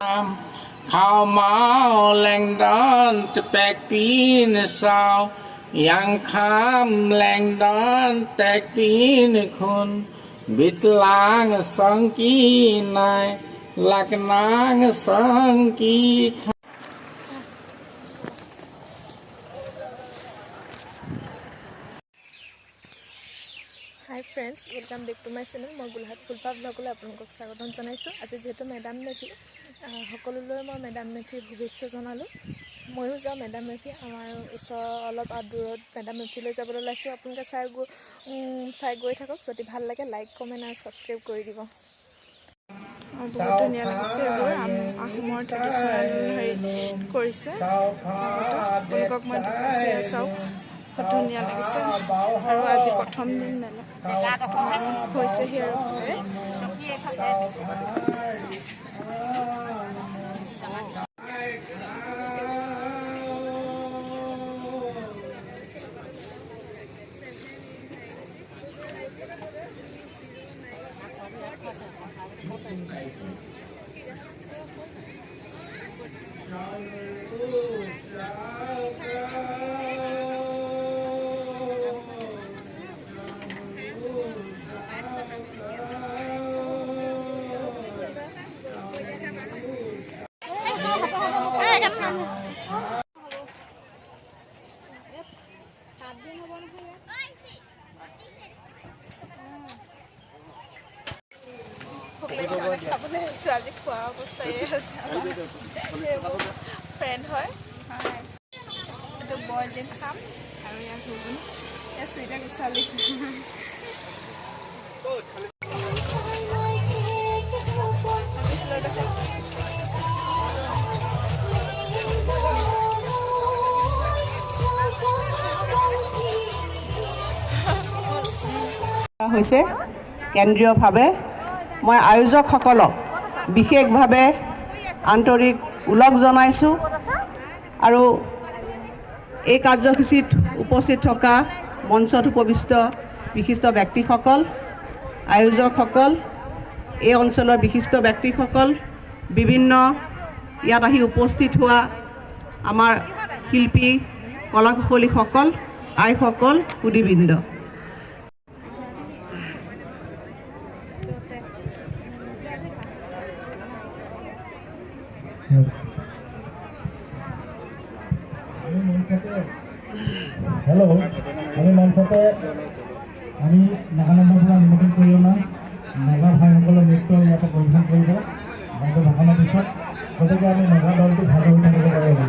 Khao mau leng đón tẹt pin sao yang kham leng đón tẹt pin khôn biết lang sang ki này lạc nang sang ki. Hi friends, welcome back to my channel. মই গোলাঘাট ফুলপা ব্লগলৈ আপোনালোকক স্বাগতম জনাইছোঁ। আজি যেহেতু madam মেফি সকলোলৈ মই madam মেফিৰ শুভেচ্ছা জনালোঁ। ময়ো যাওঁ মেডাম মেফি আমাৰ ওচৰৰ অলপ দূৰত মেডাম মেফিলৈ যাবলৈ ওলাইছোঁ। আপোনালোকে চাই গৈ থাকক। যদি ভাল লাগে লাইক কমেণ্ট আৰু ছাবস্ক্ৰাইব কৰি দিব। বহুত ধুনীয়া লাগিছে এইবোৰ আহোমৰ ট্ৰেডিশ্যনেল হেৰি কৰিছে। আপোনালোকক মই দেখাইছোঁ চাওক বহুত ধুনীয়া লাগিছে আৰু আজি প্ৰথম দিন মেলা হৈছেহি আৰু খাবলৈ আহিছোঁ। আজি খোৱা অৱস্থাই আছে ফ্ৰেণ্ড হয় এইটো বইল ডিম খাম আৰু ইয়াৰ ঘুগুনি ইয়াৰ চুইটা বিচালি হৈছে কেন্দ্ৰীয়ভাৱে মই আয়োজকসকলক বিশেষভাৱে আন্তৰিক ওলগ জনাইছোঁ আৰু এই কাৰ্যসূচীত উপস্থিত থকা মঞ্চত উপবিষ্ট বিশিষ্ট ব্যক্তিসকল, আয়োজকসকল, এই অঞ্চলৰ বিশিষ্ট ব্যক্তিসকল, বিভিন্ন ইয়াত আহি উপস্থিত হোৱা আমাৰ শিল্পী কলা কুশলীসকল, আইসকল, সুধীবৃন্দ, হেল্ল', আমি মঞ্চতে আমি নাগা নম্বৰবিলাক নিমন্ত্ৰণ কৰি অনা নাগা ভাইসকলৰ নৃত্য ইয়াতে পৰিধান কৰিব বাইদেউ ভাষণৰ পিছত। গতিকে আমি নাগা দলটো ভাল হৈ থাকিব লাগিব।